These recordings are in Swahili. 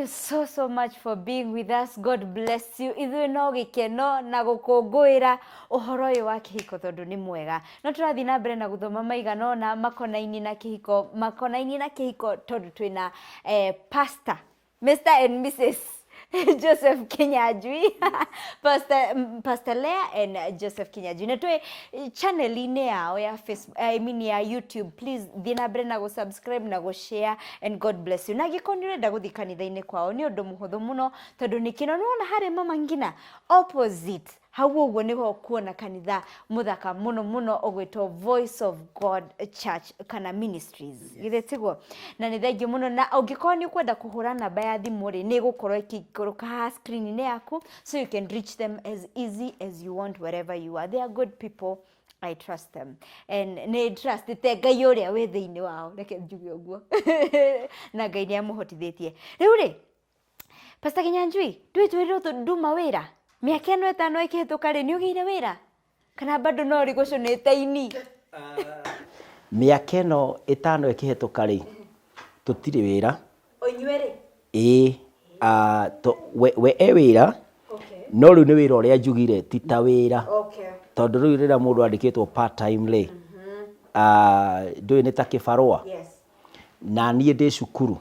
you so much for being with us. God bless you. Ithuĩ no gĩkeno na gũkũngũĩra ũhoro ũyũ wa kĩhiko tondũ nĩ mwega. No tũrathiĩ na mbere na gũthoma maigana ũna makonainie na kĩhiko tondũ twĩna Pastor Mr. and Mrs. Joseph Kinyanjui, Pastor Leah and Joseph Kinyanjui. Na tuwe channel-inĩ yao ya Facebook, ya YouTube. Please thiĩ na mbere na subscribe na share, and God bless you. Na gĩkorwo nĩ ũrenda gũthiĩ kanitha-inĩ kwao nĩ ũndũ mũhũthũ mũno tondũ nĩ kĩno nĩwona harĩ Mama Ngina opposite hau ũguo nĩho kuona kanitha mũthaka mũno ũgwĩtwo Voice of God Church kana Ministries. Githĩ tiguo? Na nĩ thengiũ mũno, na ũngĩkorwo nĩ ũkwenda kũhũra namba ya thimũ rĩ nĩ gũkorwo ikĩikũrũka ha screen-inĩ yaku, so you can reach them as easy as you want wherever you are. They are good people. I trust them. And ne trust te Ngai ũrĩa wĩ thĩinĩ wao. Reke njuge ũguo. Na Ngai nĩ amũhotithĩtie. Rĩu rĩ, Pastor Kinyanjui, twĩrwo nduma wĩra. Mĩaka ĩno ĩtano ĩkĩhĩtũka rĩ nĩ ũgĩire wĩra? Kana bado no rĩgũcũnĩte ini? Mĩaka ĩno ĩtano ĩkĩhĩtũka rĩ tũtirĩ wĩra. Inyuĩ rĩ? We wĩra. No rĩu nĩ wĩra ũrĩa njugire ti ta wĩra. Tondũ rĩu rĩrĩa mũndũ andĩkĩtwo part time rĩ, ndũĩ nĩ ta kĩbarũa. Na niĩ ndĩ cukuru.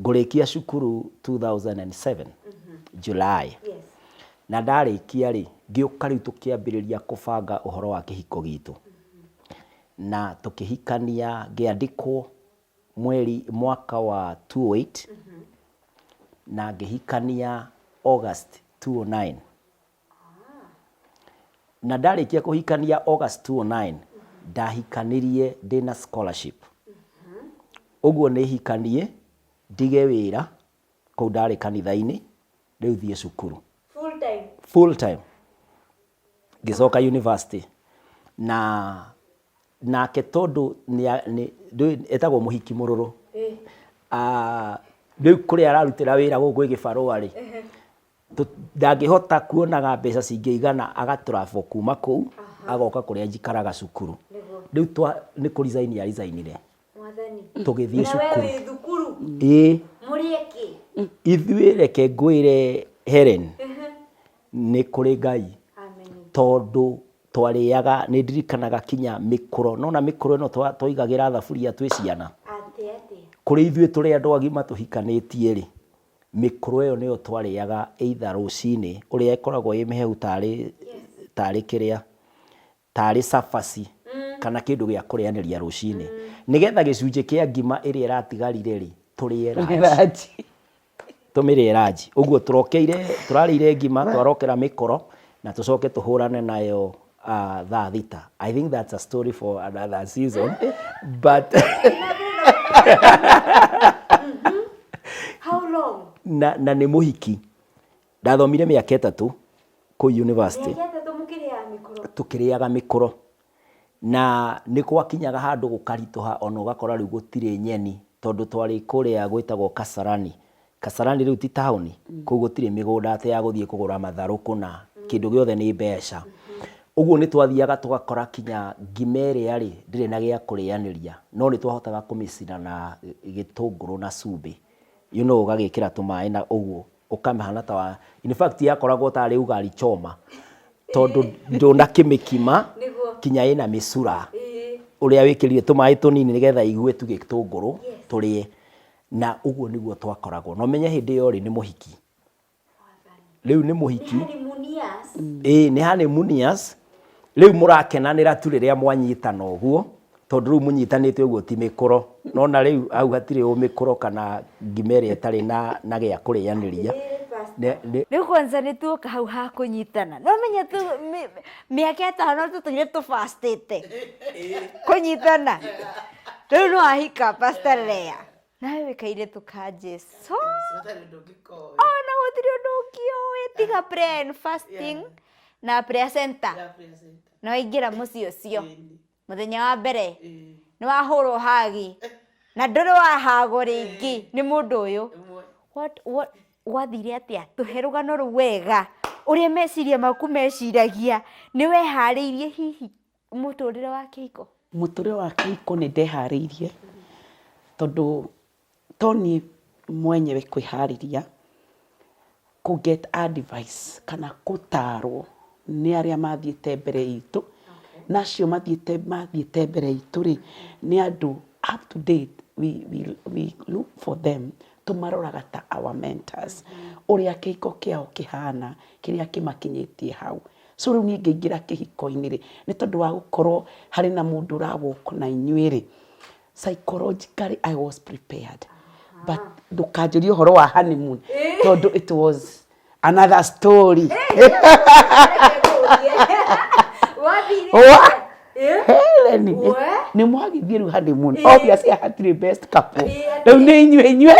Ngũrĩkia cukuru 2007 July. Na ndarĩkia rĩ ngĩũka rĩu tũkĩambĩrĩria kũbanga ũhoro wa kĩhiko gitũ. Na tũkĩhikania ngĩandĩkwo mwaka wa 2008 na ngĩhikania August 2009. Na ndarĩkia kũhikania August 2009 ndahikanirie ndĩna scholarship. Ũguo nĩ hikanie ndige wĩra kũu ndarĩ kanitha-inĩ rĩu thiĩ cukuru. Full time. Ngĩcoka university. Na nake tondũ etagwo mũhiki mũrũrũ. Rĩu kũrĩa ararutĩra wĩra gũkũ gĩbarũa rĩ. Ndangĩhota kuonaga mbeca cingĩigana agatravel kuma kũu agoka kũrĩa njikaraga cukuru. Rĩu nĩ kũ resign ya resignire. Tũgĩthiĩ cukuru. Mũrĩeki. Ithuĩ reke ngwĩre Helen. Nĩ kũrĩ Ngai. Tondũ twarĩaga nĩ ndirikanaga kinya mĩkũro. Nona mĩkũro ĩno twaigagĩra thaburia twĩ ciana. Kũrĩ ithuĩ tũrĩ andũ agima tũhikanĩtie rĩ. Mĩkũro ĩyo nĩyo twarĩaga either rũcinĩ ũrĩa ĩkoragwo ĩ mĩhehu tarĩ kĩrĩa tarĩ cabaci kana kĩndũ gĩa kũrĩanĩria rũcinĩ. Nĩgetha gĩcunjĩ kĩa ngima ĩrĩa ĩratigarire rĩ tũrĩe ranji. Tũmĩrĩe ranji. Ũguo tũrarĩire ngima twarokera mĩkũro na tũcoke tũhũrane nayo thaa thita. I think that's a story for another season. But how long? Na nĩ mũhiki. Ndathomire mĩaka 3 kũu university. Mĩaka 3 mũkĩrĩaga mĩkũro. Tũkĩrĩaga mĩkũro. Na nĩ gwakinyaga handũ gũkaritũha ona ũgakora rĩu gũtirĩ nyeni tondũ twarĩ kũrĩa gwĩtagwo Kasarani. Kasarani rĩu ti taũni. Kũu gũtirĩ mĩgũnda atĩ ya gũthiĩ kũgũra matharũ kuna kĩndũ gĩothe nĩ mbeca. Ũguo nĩ twathiaga tũgakora kinya ngima ĩrĩa rĩ ndĩrĩ na gĩa kũrĩanĩria. No nĩ twahotaga kũmĩcina na gĩtũngũrũ na cumbĩ. You know ũgagĩkĩra tũmaĩ na ũguo ũkamĩhana ta wa in fact yakoragwo tarĩ ugali choma. Tondũ ndũnakĩmĩkima kinya ĩna mĩcura. Ũrĩa wĩkĩrire tũmaĩ tũnini nĩgetha igue tu gĩtũngũrũ tũrĩe. Na ũguo nĩguo twakoragwo. No menye hĩndĩ ĩyo rĩ nĩ mũhiki. Rĩu nĩ mũhiki. Nĩ honeymooners. Rĩu mũrakenanĩra tu rĩrĩa mwanyitana ũguo. Tondũ rĩu mũnyitanĩte ũguo ti mĩkũro. Nona rĩu hau hatirĩ mĩkũro kana ngima ĩrĩa ĩtarĩ na gĩa kũrĩanĩria. Rĩu kwanza nĩ tuoka hau ha kũnyitana. No menye tu mĩaka 5 tũtũire tũfastĩte. Kũnyitana. Rĩu no ahika Pastor Leah. Nawe wĩkaire tũkanjeso. Na gũtirĩ ũndũ ũngĩũĩ tiga prayer and fasting na prayer center. Na waingĩra mũciĩ ũcio. Mũthenya wa mbere nĩ wahũrwo hagi na ndũrĩ wahagwo rĩngĩ nĩ mũndũ ũyũ. Gwathire atĩa? Tũhe rũgano rũu wega ũrĩa meciria maku meciragia. Nĩ weharĩirie hihi mũtũrĩre wa kĩhiko? Mũtũrĩre wa kĩhiko nĩ ndeharĩirie tondũ Tony mwenyewe kwĩharĩria ku get advice kana gũtarwo nĩ arĩa mathiĩte mbere itũ na acio mathiĩte mbere itũ rĩ nĩ andũ up to date we look for them tũmaroraga ta our mentors ũrĩa kĩhiko kĩao kĩhana kĩrĩa kĩmakinyĩtie hau so rĩu niĩ ngĩingĩra kĩhiko-inĩ rĩ nĩ tondũ wa gũkorwo harĩ na mũndũ ũrawalk na inyuĩ rĩ psychologically I was prepared but ndũkanjũrie ũhoro wa honeymoon tondũ it was another story. Helen nĩ mwagithie rĩu honeymoon obviously hatirĩ best couple rĩu nĩ inyuĩ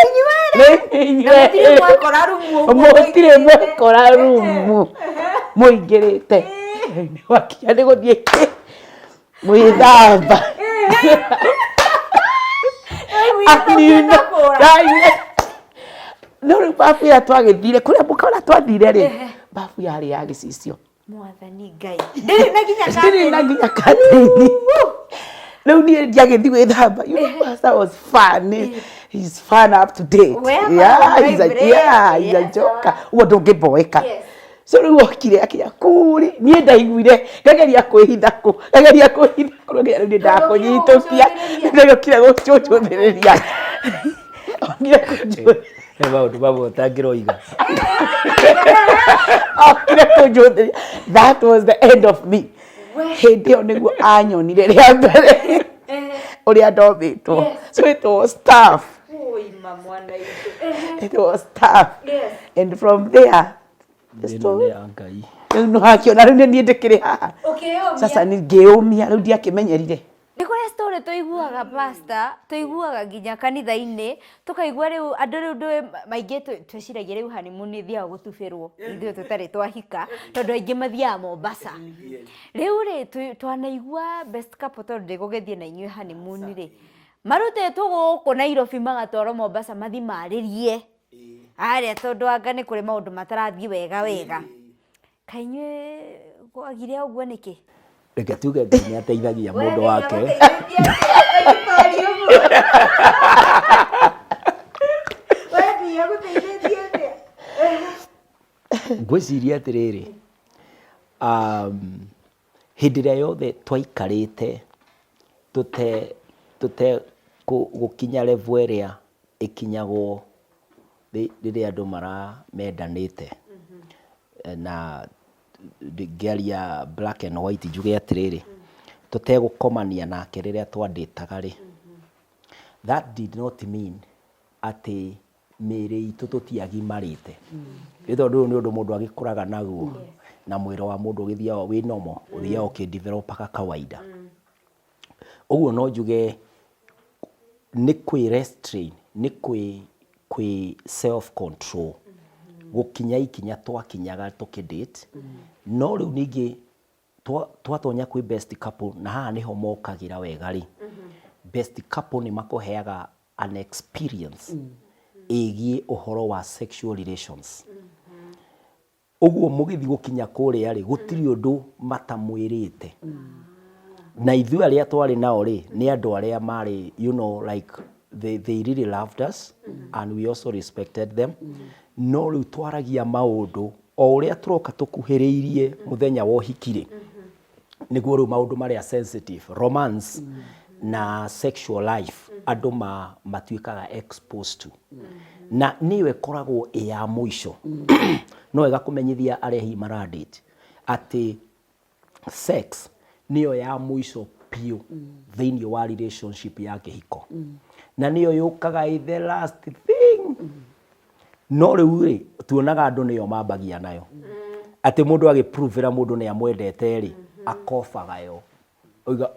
mũtirĩ mwekora rumu mũingĩrĩte wakinya nĩ gũthiĩ mwĩthamba no rĩu babu ĩrĩa twagĩthire kũrĩa mũkora twathire rĩ babu yarĩ ya gĩcicio Mwathani Ngai ndĩrĩ na nginya kathĩini rĩu niĩ ndiagĩthiĩ gwĩthamba you know that was fun he's fun up to date he's a joker ũguo ndũngĩmboeka so rĩu okire akinya kũrĩ niĩ ndaiguire ngageria kwĩhitha kũ rĩu nĩ ndakũnyitũkia ndagĩokire gũcũcũthĩrĩria okire kũnjũthĩria maũndũ mamwe ũtangĩroiga okire kũnjũthĩria that was the end of me hĩndĩ ĩyo nĩguo anyonire rĩa mbere ũrĩa ndombĩtwo so it was tough and from there rĩu no hakiona rĩu nĩ ndĩkĩrĩ haha sasa nĩ ngĩũmia rĩu ndiakĩmenyerire nĩ kũrĩ story tũiguaga pastor tũiguaga nginya kanitha-inĩ tũkaigua rĩu andũ rĩu ndũĩ maingĩ twĩciragia rĩu honeymoon nĩ thiaga gũtubĩrwo ithuĩ tũtarĩ twahika tondũ aingĩ mathiaga Mombasa rĩu rĩ twanaigua best couple tondũ ndĩgũgĩthiĩ na inyuĩ honeymoon rĩ marutĩtwo gũkũ Nairobi magatwarwo Mombasa mathi marĩrie harĩa tondũ anga nĩ kũrĩ maũndũ matarathiĩ wega kaĩ inyuĩ gwagire ũguo nĩkĩ reke tuge nĩ ateithagia mũndũ wake ngwĩciria atĩrĩrĩ hĩndĩ ĩrĩa yothe twaikarĩte gũkinya level ĩrĩa ĩkinyagwo rĩrĩa andũ mendanĩte na ngĩaria black and white njuge atĩrĩrĩ tũtegũkomania nake rĩrĩa twandĩtaga rĩ that did not mean atĩ mĩĩrĩ itũ tũtiagimarĩte nĩ tondũ ũyũ nĩ ũndũ mũndũ agĩkũraga naguo na mwĩrĩ wa mũndũ ũgĩthiaga wĩ normal ũthiaga ũkĩdevelopaga kawaida ũguo no njuge nĩ kwĩ restrain nĩ kwĩ self control gũkinya ikinya twakinyaga tũkĩdate no rĩu ningĩ twatonya kwĩ best couple na haha nĩho mokagĩra wega rĩ best couple nĩ makũheaga an experience ĩgiĩ ũhoro wa sexual relations ũguo mũgĩthiĩ gũkinya kũrĩa rĩ gũtirĩ ũndũ matamwĩrĩte na ithuĩ arĩa twarĩ nao rĩ nĩ andũ arĩa marĩ you know like they really loved us and we also respected them no rĩu twaragia maũndũ o ũrĩa tũroka tũkuhĩrĩirie mũthenya wa ũhiki rĩ nĩguo rĩu maũndũ marĩa sensitive romance na sexual life andũ matuĩkaga exposed to na nĩyo ĩkoragwo ĩ ya mũico no wega kũmenyithia arĩa hihi maradate atĩ sex nĩyo ya mũico biũ thĩinĩ wa relationship ya kĩhiko na nĩyo yũkaga the last thing no rĩu rĩ tuonaga andũ nĩyo mambagia nayo atĩ mũndũ agĩpruvĩra mũndũ nĩ amwendete rĩ akobaga yo oiga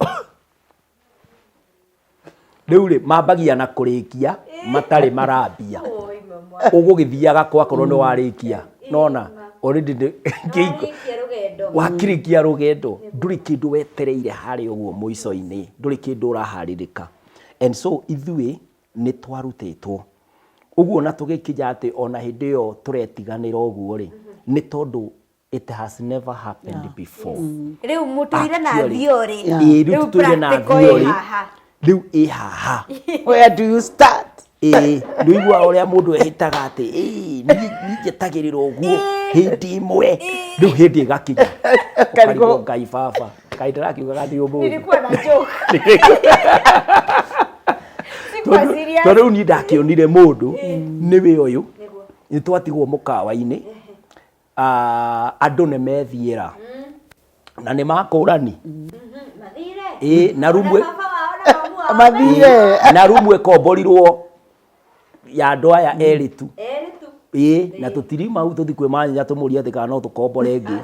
rĩu rĩ mambagia na kũrĩkia matarĩ marambia ũgũgĩthiaga kwakorwo nĩ warĩkia nona already wakĩrĩkia rũgendo ndũrĩ kĩndũ wetereire harĩ ũguo mũico-inĩ ndũrĩ kĩndũ ũraharĩrĩka and so ithuĩ nĩ twarutĩtwo ũguo na tũgĩkinya atĩ ona hĩndĩ ĩyo tũretiganĩra ũguo rĩ nĩ tondũ it has never happened before rĩu mũtũire na thiorĩ rĩu tũtũire na thiorĩ rĩu ĩ haha where do you start nĩ igua ũrĩa mũndũ ehĩtaga atĩ nĩnjetagĩrĩra ũguo hĩndĩ ĩmwe rĩu hĩndĩ ĩgakinya ũkarigwo Ngai baba Ngai ndarakiugaga nĩ ũmũthĩ Nilikuwa na joke. tondũ rĩu niĩ ndakĩonire mũndũ nĩwe ũyũ nĩ twatigwo mũkawa-inĩ andũ nĩ methiĩra na nĩ makũrani na rumwe mathire na rumwe ĩkomborirwo ya andũ aya erĩ tu na tũtirima hau tũthi kwĩ Manyanya tũmũrie atĩ kana no tũkombore ĩngĩ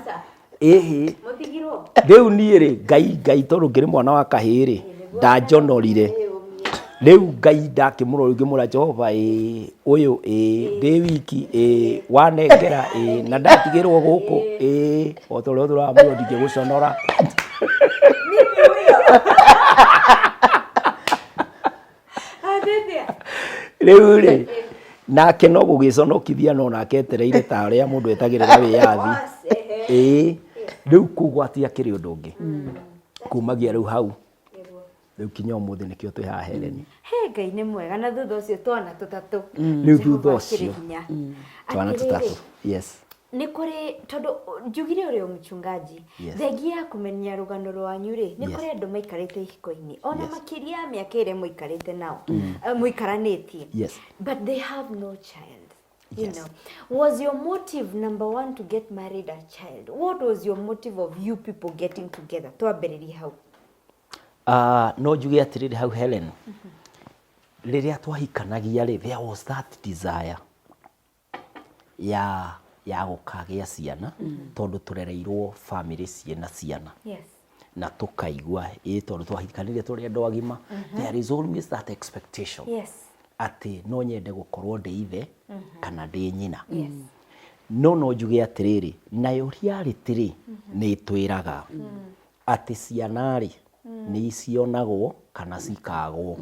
rĩu niĩ rĩ Ngai tondũ ngĩrĩ mwana wa kahĩĩ rĩ ndanjonorire rĩu Ngai ndakĩmũrora ngĩmũra Jehova ũyũ ndĩ wiki wanengera na ndatigĩrwo gũkũ o ta ũrĩa tũramwĩra ndingĩgũconora rĩu rĩ nake no gũgĩconokithia no nake etereire ta ũrĩa mũndũ etagĩrĩra wĩyathi rĩu kũgwatia kĩrĩ ũndũ ũngĩ kumagia rĩu hau rĩu kinya ũmũthĩ nĩkĩo twĩ haha Heleni Ngai nĩ mwega na thutha ũcio twana tũtatũ rĩu thutha ũcio twana tũtatũ yes nĩ kũrĩ tondũ njugire ũrĩ mchungaji thengia ya kũmenya rũgano rwanyu rĩ nĩ kũrĩ andũ maikarĩte ihiko-inĩ ona makĩria ya mĩaka ĩrĩa mũikarĩte nao mũikaranĩtie but they have no child. You know, was your motive number one to get married a child? What was your motive of you people getting together? Twambĩrĩrie hau. No njuge atĩrĩrĩ hau Helen rĩrĩa twahikanagia rĩ there was that desire ya gũkagĩa ciana tondũ tũrereirwo family ciena ciana na tũkaigua tondũ twahikanire tũrĩ andũ agima there is always that expectation atĩ no nyende gũkorwo ndĩ ithe kana ndĩ nyina no njuge atĩrĩrĩ nayo reality rĩ nĩ twĩraga atĩ ciana rĩ nĩ cionagwo kana cikagwo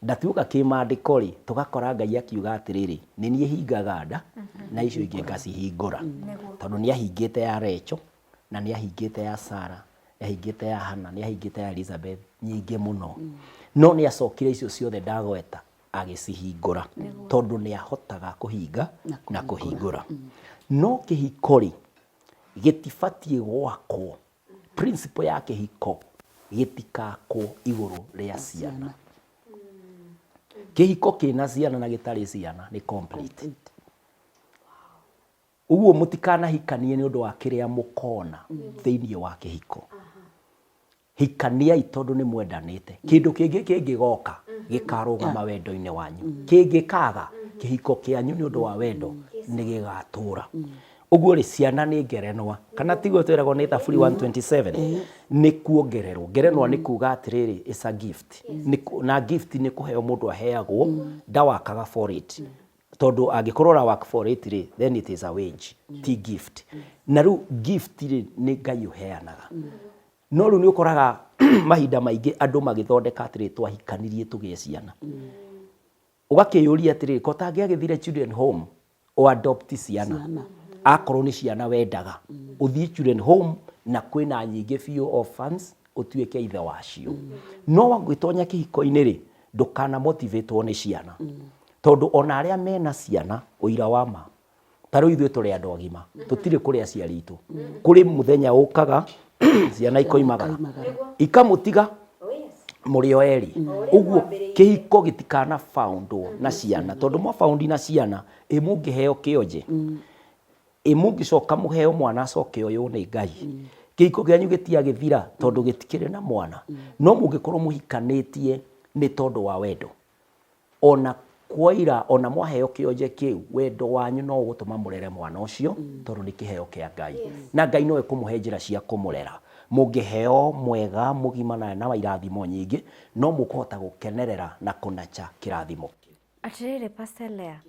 ndatiuga kĩmandĩko rĩ tũgakora Ngai akiuga atĩrĩrĩ nĩ niĩ hingaga nda na icio ingĩ ngacihingũra tondũ nĩ ahingĩte ya Recho na nĩ ahingĩte ya Sara nĩ ahingĩte ya Hana nĩ ahingĩte ya Elizabeth nyingĩ mũno no nĩ acokire icio ciothe ndagweta agĩcihingũra tondũ nĩ ahotaga kũhinga na kũhingũra no kĩhiko rĩ gĩtibatiĩ gwakwo principle ya kĩhiko gĩtikakwo igũrũ rĩa ciana kĩhiko kĩna ciana na gĩtarĩ ciana nĩ complete ũguo mũtikanahikanie nĩ ũndũ wa kĩrĩa mũkona thĩinĩ wa kĩhiko hikaniai tondũ nĩ mwendanĩte kĩndũ kĩngĩ kĩngĩgoka gĩkarũgama wendo-inĩ wanyu kĩngĩkaga kĩhiko kĩanyu nĩ ũndũ wa wendo nĩ gĩgatũra ũguo rĩ ciana nĩ ngerenwa kana tiguo twĩragwo nĩ Thaburi 127 nĩ kuongererwo ngerenwa nĩ kuga atĩrĩrĩ it's a gift na gift nĩ kũheo mũndũ aheagwo ndawakaga for it tondũ angĩkorwo ra work for it rĩ then it is a wage ti gift na rĩu gift rĩ nĩ Ngai ũheanaga no rĩu nĩ ũkoraga mahinda maingĩ andũ magĩthondeka atĩrĩ twahikanirie tũgĩe ciana ũgakĩyũria atĩrĩ ko tangĩagĩthire children home o adopt ciana akorwo nĩ ciana wendaga ũthiĩ children home na kwĩna nyingĩ few orphans ũtuĩke ithe wacio no wangĩtonya kĩhiko-inĩ rĩ ndũkana motivatwo nĩ ciana tondũ ona arĩa mena ciana ũira wa ma tarũ ithuĩ tũrĩ andũ agima tũtirĩ kũrĩa aciari itũ kũrĩ mũthenya ũkaga ciana ikoimagara ikamũtiga mũrĩ o erĩ ũguo kĩhiko gĩtikana foundwo na ciana tondũ mwa found na ciana mũngĩheo kĩonje mũngĩcoka mũheo mwana acoke oywo nĩ Ngai kĩhiko kĩanyu gĩtiagĩthira tondũ gĩtikĩrĩ na mwana no mũngĩkorwo mũhikanĩtie nĩ tondũ wa wendo ona kwaira ona mwaheo kĩonje kĩu wendo wanyu no gũtũma mũrere mwana ũcio tondũ nĩ kĩheo kĩa Ngai na Ngai no ekũmũhe njĩra cia kũmũrera mũngĩheo mwega mũgima na irathimo nyingĩ no mũkũhota gũkenerera na kũnacha kĩrathimo atĩrĩrĩ Pastor Lea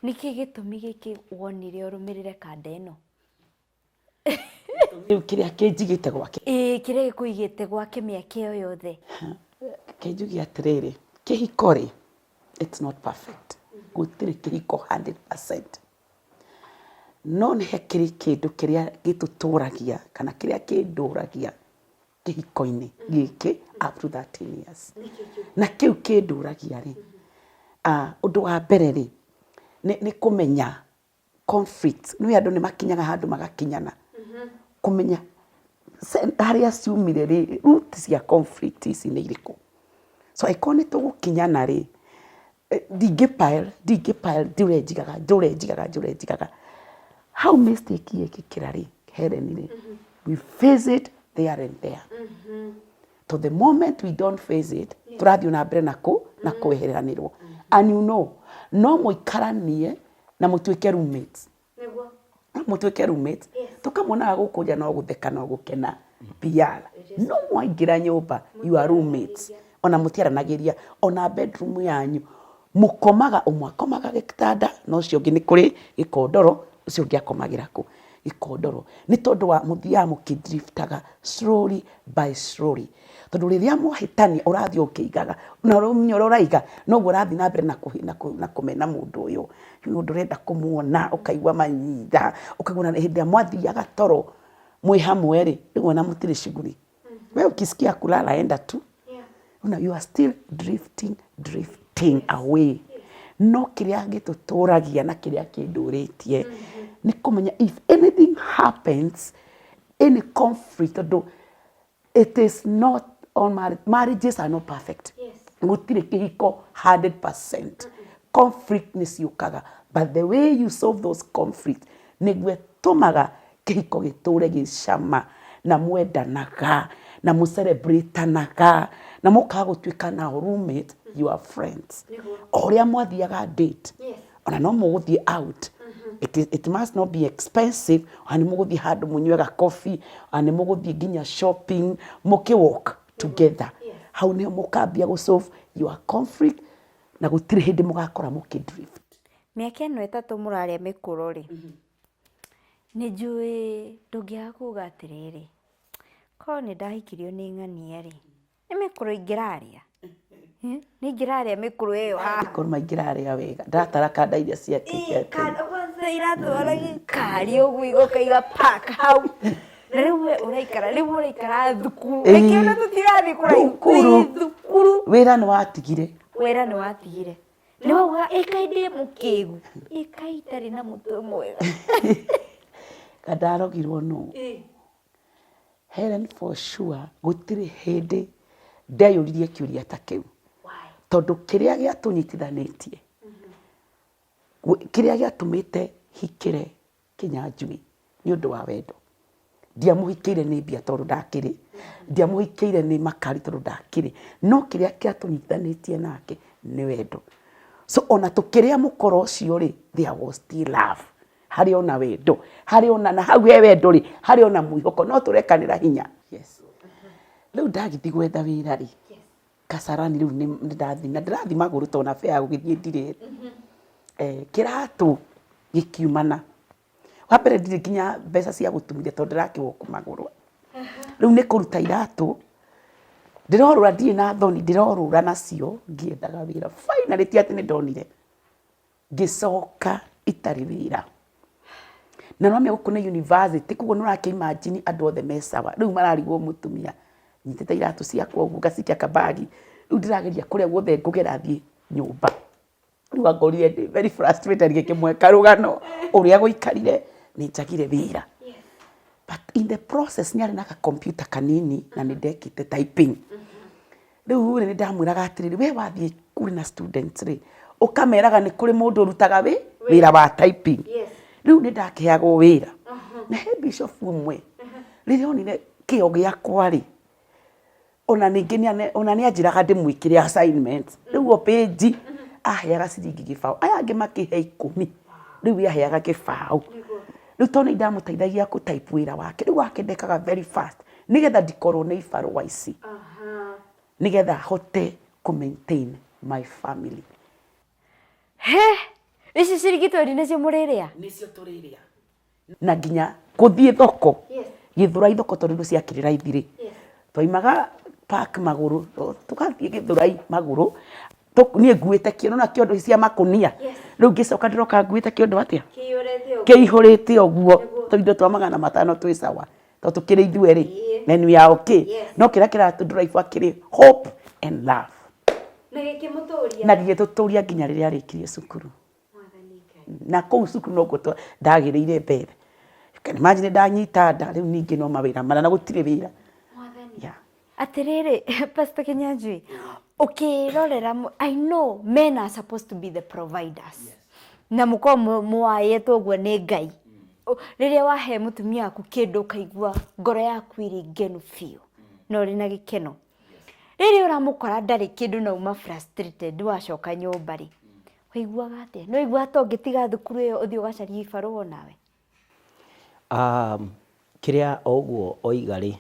nĩkĩ gĩtũmi gĩkĩ wonire ũrũmĩrĩre kanda ĩno kĩrĩa kĩnjigĩte gwake kĩrĩa gĩkũigĩte gwake mĩaka ĩyo yothe kĩnjugia atĩrĩrĩ kĩhiko rĩ it's not perfect gũtirĩ kĩhiko 100% no nĩ hakĩrĩ kĩndũ kĩrĩa gĩtũtũragia kana kĩrĩa kĩndũragia kĩhiko-inĩ gĩkĩ up to 13 years na kĩu kĩndũragia rĩ Undu wa mbere ri ni kumenya conflict no andu ni makinyaga handu magakinyana kumenya haria ciumire ri root cia conflict ici ni iriku so ikone tugukinyana ri ndingipile njurenjigaga how mistake yekikira ri Helen ri we face it there and there to the moment we don't face it turathio na mbere na kweheranirwo and you know no muikaranie na mutuike roommates tukamwona gukuja no gutheka no gukena piara no mwaingira nyumba you are roommates ona mutiaranagiria ona bedroom yanyu mukomaga umwakomaga gitanda no cio ngi ni kuri gikondoro ucio ngi akomagira ku gikondoro ni tondu wa muthia mukidriftaga slowly by slowly tondu riria mwahitania urathio ukiigaga na uraiga no urathi na mbere na kumena mundu uyu mundu renda kumuona ukaigwa manyitha ukaguna hindi mwathiaga toro mwi hamwe ri niguo na mutiri shughuli wewe ukisikia kulala enda tu you are still drifting away no kiria gituturagia na kiria kinduritie ni kumenya if anything happens any conflict it is not on marriages are not perfect gutire kihiko 100% conflict ni ciukaga but the way you solve those conflict niguo tumaga kihiko giture gicama na mwendanaga na mucelebrateanaga na mukagutuika na roommate you are friends oria mwathiaga date ona no muguthie out it must not be expensive ani muguthie handu munywaga coffee ani muguthie ginya shopping mukiwalk together how ni mukambia go solve your conflict na gutire hindi mugakora mukidrift miaka ino 3 muraria mikuro ri ni njui ndungiaga kuga atiriri ko ni ndahikirio ni ng'ania ri ni mikuro ingiraria ni ngiraria mikuro iyo ko maingiraria wega ndataraka nda iria ciakite kana kwanza iratwara gikari uguo igokaiga park hau riu uraikara thukuru ikiona tutirathi kuraihu thukuru wira ni watigire ni wauga ikainde mukigu ikaitari na mutu mwega kadarogirwo no Helen for sure gutire hindi ndeyuririe kiuria ta kiu tondu kiria giatunyitithanitie kiria giatumite hikire Kinyanjui ni undu wa wendo ndiamuhikire ni mbia tondu ndakiri ndiamuhikire ni makari tondu ndakiri no kiria giatunyitithanitie nake ni wendo so ona tukiria mukoro ucio ri there was still love hari ona wendo hari ona na hau he wendo ri hari ona mwihoko no turekanira hinya yes riu ndagithi gwetha wira ri Kasarani riu ni ndathi maguru tona fea gugithie ndire kiratu gikiumana wapere ndire kinya mbeca cia gutumire tondu ndirakiwo ku maguru riu ni kuruta iratu ndirorura ndire na thoni ndirorura nacio ngiendaga wira finally ti ati ni ndonire ngicoka itari wira na no me gukune university kugo nurake imagine andu othe mesawa riu mararigwo mutumia nyitete iratu ciakwa uguo ngacikia kabagi riu ndirageria kuria guothe ngugera thie nyumba riu angorire ndi very frustrated ngikimweka rugano uria guikarire ni njagire wira but in the process ni ari na computer kanini na ni ndekite typing riu ni ndamwiraga atiriri we wathie kuri na students ri ukameraga ni kuri mundu rutaga wira wa typing riu ni ndakiago wira na he bishop umwe riria onire kio giakwa ri ona ni anjiraga ndimwikire assignments riu o page aheaga ciringi gibao aya angi makihe 10 riu yaheaga gibao riu tona ndamuteithagia ku type wira wake riu akendekaga very fast nigetha ndikorwo ni ibarua ici nigetha hote ku maintain my family ici cirigitoni nicio muriria nicio turiria na nginya kuthie thoko Githurai thoko tondu ciakirira ithiri twoimaga park maguru tukathie Githurai maguru nie nguite kiondo na kiondo cia makunia riu ngicoka ndiroka nguite kiondo atia kiihurite oguo toindo twa 500 twi sawa to tukiri ithueri then we are okay no kira tu drive akiri hope and love na gĩgĩtũtũria nginya rĩrĩa arĩkirie cukuru. Na kũu cukuru no kuo ndagĩrĩire mbere. Imagine ndanyita nda rĩu ningĩ no mawĩra mana na gũtirĩ wĩra. Atiriri, Pastor Kinyanjui, ukirorera, I know men are supposed to be the providers. Na muko muayetwo guo nĩ Ngai. Rĩrĩa wahe mũtumia waku kĩndũ ũkaigua ngoro yaku ĩrĩ ngenu biũ na ũrĩ na gĩkeno. Rĩrĩa ũramũkora ndarĩ kĩndũ na uma frustrated wacoka nyũmba rĩ, waiguaga atĩa? No igua ta ũngĩtiga thukuru ĩyo ũthiĩ ũgacarie ibarũa nawe? Kĩrĩa ũguo oiga rĩ,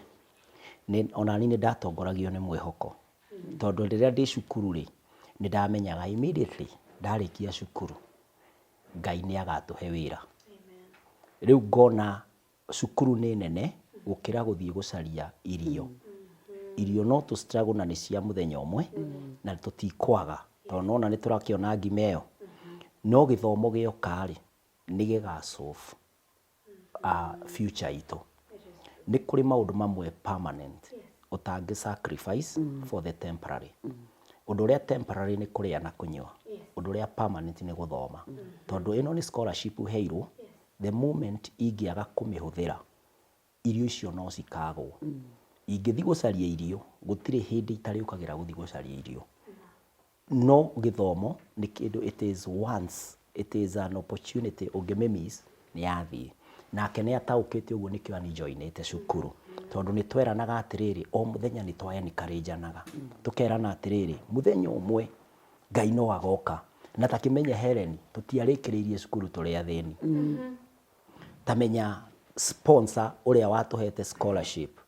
ona niĩ nĩndatongoragio nĩ mwĩhoko. Tondũ rĩrĩa ndĩ cukuru rĩ, nĩndamenyaga immediately ndarĩkia cukuru Ngai nĩagatũhe wĩra. Rĩu ngona cukuru nĩ nene gũkĩra gũthiĩ gũcaria irio. Irio no tũ struggle na nĩ cia mũthenya ũmwe na tũtikwaga tondũ nona nĩtũrakĩona ngima ĩyo. No gĩthomo gĩoka rĩ nĩ gĩgasolve future itũ. Nĩ kũrĩ maũndũ mamwe permanent ũtangĩ sacrifice for the temporary. Ũndũ ũrĩa temporary nĩ kũrĩa na kũnyua. Ũndũ ũrĩa permanent nĩ gũthoma. Tondũ ĩno nĩ scholarship ũheirwo, the moment ingĩaga kũmĩhũthĩra irio icio no cikagwo. Ingĩthiĩ gũcaria irio gũtirĩ hĩndĩ itarĩũkagĩra gũthiĩ gũcaria irio. No gĩthomo nĩ kĩndũ, it is once, it is an opportunity ũngĩmĩmiss nĩ yathiĩ. Nake nĩ ataũkĩte ũguo nĩkĩo anjoinĩte cukuru. Tondũ nĩ tweranaga atĩrĩrĩ, o mũthenya nĩ twaencouraganaga. Tũkerana atĩrĩrĩ, mũthenya ũmwe Ngai no agoka. Na takĩmenya Helen tũtiarĩkĩrĩirie cukuru tũrĩ athĩni. Tamenya sponsor ũrĩa watũhete scholarship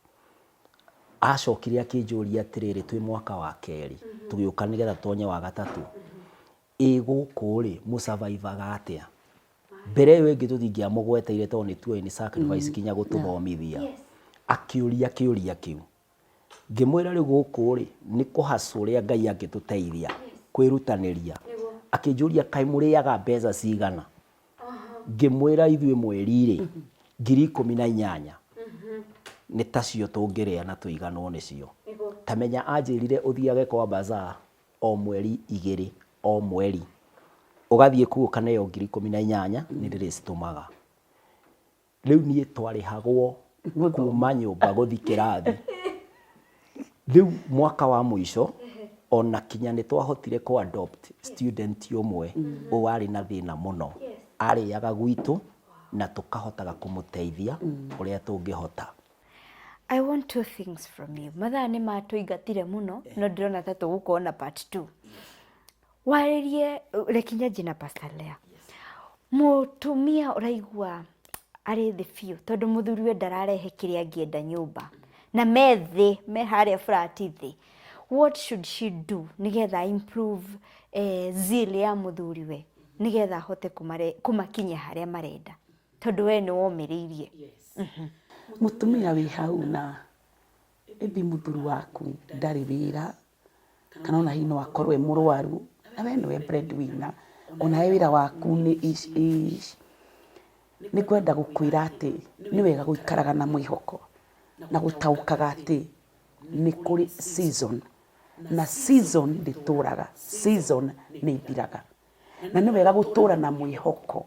acokire akĩnjũria atĩrĩrĩ, twĩ mwaka wa kerĩ tũgĩũka nĩgetha tonye wa gatatũ, gũkũ rĩ mũsurvivaga atĩa? Mbere ĩyo ĩngĩ tũtingĩamũgweteire tondũ nĩ tuoĩ nĩ sacrifice kinya gũtũthomithia. Akĩũria kĩũria kĩu, ngĩmwĩra rĩu gũkũ rĩ nĩ kũhaca ũrĩa Ngai angĩtũteithia kwĩrutanĩria. Akĩnjũria kaĩ mũrĩaga mbeca cigana? Ngĩmwĩra ithuĩ mweri rĩ 18,000 nĩ tacio tũngĩrĩa na tũiganwo nĩcio. Tamenya anjĩrire ũthiage kwa bazaar o mweri 2 o mweri, ũgathiĩ kuo kana ĩyo 18,000 nĩ ndĩrĩcitũmaga. Rĩu niĩ twarĩhagwo kuma nyũmba gũthiĩ kĩrathi. Rĩu mwaka wa mũico ona kinya nĩ twahotire ku adopt student ũmwe warĩ na thĩna mũno, arĩaga gwitũ na tũkahotaga kũmũteithia ũrĩa tũngĩhota. I want two things from you. Mathaa nĩ matũingatire mũno no ndĩrona ta tũgũkorwo na part 2. Warĩrie Kinyanjui na Pastor Lea. Mũtumia ũraigua arĩ thĩ biũ tondũ mũthuriwe ndararehe kĩrĩa angĩenda nyũmba na me harĩa flat thĩ. What should she do nigetha improve zeal ya mũthuriwe nigetha ahote kũmakinya harĩa marenda tondũ we nĩ womĩrĩirie? Mũtumia wĩ hau na maybe mũthuri waku ndarĩ wĩra kana ona hihi no akorwo e mũrwaru na we nĩwe breadwinner, ona we wĩra waku nĩ kwenda gũkwĩra atĩ nĩ wega gũikaraga na mwĩhoko na gũtaũkaga atĩ nĩ kũrĩ season na season ndĩtũraga, season nĩ ithiraga. Na nĩ wega gũtũra na mwĩhoko.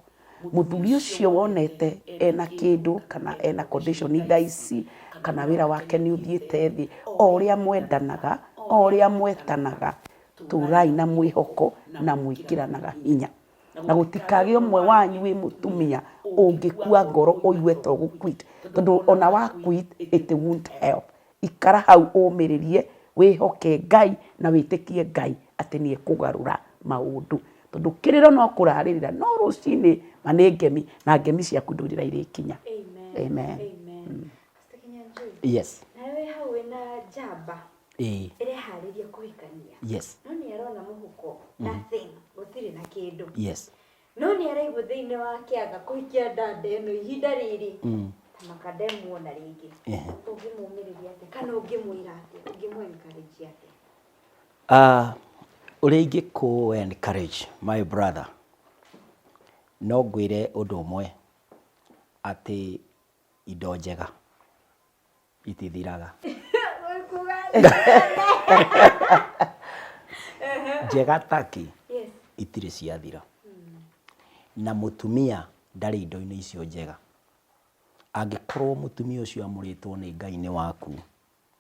Mũthuri ũcio wonete ena kĩndũ kana ena condition thaa ici kana wĩra wake nĩ ũthiĩte thĩ, o ũrĩa mwendanaga, o ũrĩa mwetanaga, tũrai na mwĩhoko na mwĩkĩranaga hinya. Na gũtikagĩ ũmwe wanyu wĩ mũtumia ũngĩkua ngoro ũigue to gũquit, tondũ ona wa quit it won't help. Ikara hau ũmĩrĩrie, wĩhoke Ngai na wĩtĩkie Ngai atĩ nĩ ekũgarũra maũndũ. Tondũ kĩrĩro no kũrarĩrĩra no rũcinĩ ma nĩ ngemi na ngemi ciaku ndũrĩra irĩkinya. Amen. Pastor Kinyanjui. Yes. Nawe hau wĩna njamba ĩreharĩria kũhikania. Yes. No nĩ arona mũhuko nothing, gũtirĩ na kĩndũ. Yes. No nĩ araigua thĩinĩ wa kĩaga kũhikia ndanda ĩno ihinda rĩrĩ ta makademu ona rĩngĩ. Ũngĩmũmĩrĩria atĩa kana ũngĩmwĩra atĩa, ũngĩmũ-encourage atĩa? Ũrĩa ingĩkũ-encourage my brother, no ngwĩre ũndũ ũmwe atĩ indo njega itithiraga. njega taki itirĩ ciathira na mũtumia ndarĩ indo-inĩ icio njega. Angĩkorwo mũtumia ũcio amũrĩtwo nĩ Ngai-nĩ waku,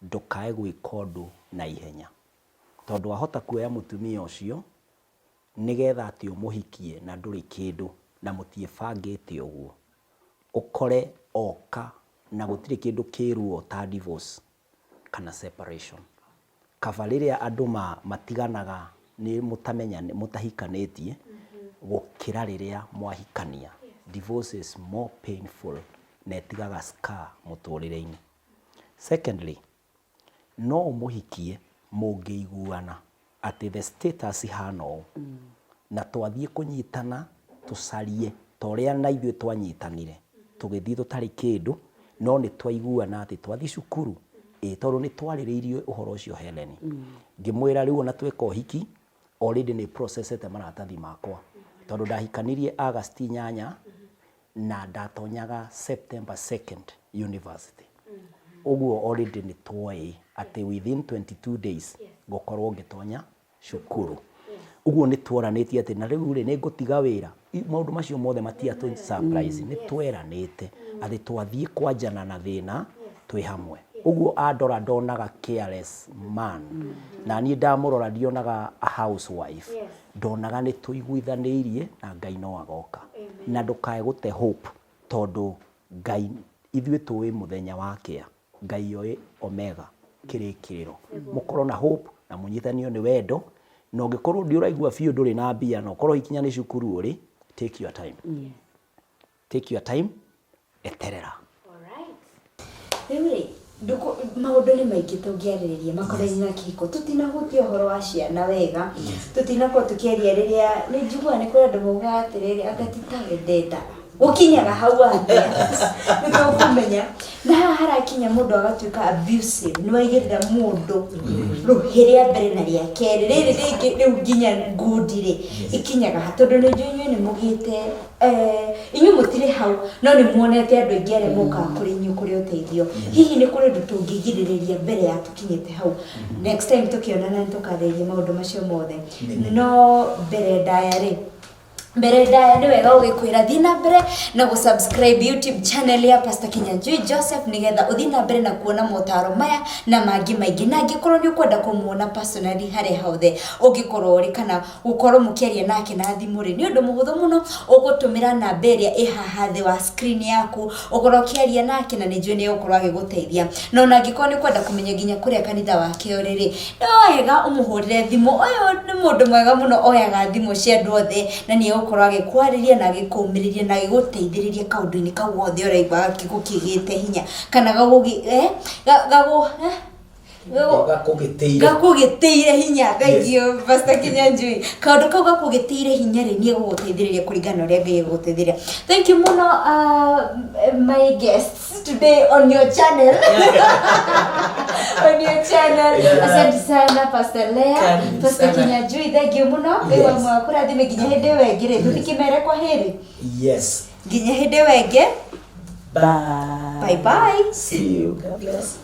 ndũkae gwĩka ũndũ na ihenya, tondũ wahota kuoya mũtumia ũcio nĩgetha atĩ ũmũhikie na ndũrĩ kĩndũ na mũtiĩbangĩte ũguo, ũkore oka na gũtirĩ kĩndũ kĩruo ta divorce kana separation. Kaba rĩrĩa andũ matiganaga nĩ mũtamenya mũtahikanĩtie gũkĩra rĩrĩa mwahikania. Divorce is more painful na ĩtigaga scar mũtũrĩre-inĩ. Secondly, no ũmũhikie mũngĩiguana atĩ the status ihana ũũ na twathiĩ kũnyitana tũcarie ta ũrĩa na ithuĩ twanyitanire tũgĩthiĩ tũtarĩ kĩndũ, no nĩ twaiguana atĩ twathiĩ cukuru tondũ nĩ twarĩrĩirie ũhoro ũcio Helen. Ngĩmwĩra rĩu ona tweka ũhiki already nĩ processete maratathi makwa, tondũ ndahikanirie August 8 na ndatonyaga September 2nd university. Ũguo already nĩ tuoĩ atĩ within 22 days ngũkorwo ngĩtonya cukuru. Ũguo nĩ tuoranĩtie atĩ na rĩu nĩ ngũtiga wĩra. Maũndũ macio mothe matiatũ surprise, nĩ tweranĩte atĩ twathiĩ kwanjana na thĩna twĩ hamwe. Ũguo andora ndonaga careless man na niĩ ndamũrora ndionaga a housewife, ndonaga nĩ tũiguithanĩirie na Ngai no agoka. Na ndũkae gũte hope, tondũ Ngai ithuĩ tũĩ mũthenya wakĩa, Ngai oĩ omega kĩrĩkĩrĩro. Mũkorwo na hope na mũnyitanio nĩ wendo, na ũngĩkorwo ndĩũraigua biũ ndũrĩ na mbia na ũkorwo ikinya nĩ cukuru ũrĩ, take your time. Take your time, eterera. Rĩu maũndũ nĩ maingĩ tũngĩarĩrĩria makorainĩ na kĩhiko. Tutinahutia ũhoro wa ciana wega, tutinakorwo tũkĩaria rĩrĩa nĩ njiguaga nĩ kũrĩ andũ maugaga atĩrĩrĩ agatitawe ndenda gũkinyaga hau atĩa nĩ tũkũmenya. Na haha harakinya mũndũ agatuĩka abusive, nĩ waigĩrĩra mũndũ rũhĩ mbere na rĩa kerĩ, rĩrĩ rĩngĩ rĩu nginya ngundi-rĩ ikinyaga ha, tondũ nĩ njũĩ inyuĩ nĩ mũgĩte inyuĩ mũtirĩ hau no nĩ muonete andũ aingĩ arĩa mokaga kũrĩ inyuĩ kũrĩ ũteithio. Hihi nĩ kũrĩ ũndũ tũngĩgirĩrĩria mbere ya tũkinyĩte hau? Next time tũkĩonana nĩ tũkarĩrĩria maũndũ macio mothe. No mbere ndaya-rĩ, mbere ndaya nĩ wega ũgĩkwĩra thiĩ na mbere na gũsubscribe YouTube channel ya Pastor Kinyanjui Joseph nĩgetha ũthiĩ na mbere na kuona motaro maya na mangĩ maingĩ. Na angĩkorwo nĩ ũkwenda kũmuona personally harĩa hothe ũngĩkorwo ũrĩ kana gũkorwo mũkĩaria nake na thimũ-rĩ, nĩ ũndũ mũhũthũ mũno, ũgũtũmĩra namba ĩrĩa ĩ haha thĩ wa screen yaku, ũkorwo ũkĩaria nake na nĩ njũĩ nĩ ũgũkorwo agĩgũteithia. Na ona angĩkorwo nĩ kwenda kũmenya nginya kũrĩa kanitha wake ũrĩ-rĩ, nĩ wega ũmũhũrĩre thimũ. Ũyũ nĩ mũndũ mwega mũno, oyaga thimũ cia andũ othe na nĩ gũkorwo agĩkwarĩria na agĩkũmĩrĩria na agĩgũteithĩrĩria kaũndũ-inĩ kau gothe ũraigua gũkĩgĩte hinya kana gakũgĩtĩire hinya. Thank you Pastor Kinyanjui. Kaũndũ kau gakũgĩtĩire hinya-rĩ nĩ egũgũteithĩrĩria kũringana na ũrĩa Ngai egũgũteithĩria. Thank you mũno my guests today on your channel. On your channel. Asante sana Pastor Lea, Pastor Kinyanjui, thank you mũno. Ngai wa mwaka kũrathime nginya hĩndĩ ĩyo ĩngĩ-rĩ, tũthikĩmere kwa hĩrĩ. Yes. Nginya hĩndĩ ĩyo ĩngĩ. Bye. Bye bye. See you. God bless.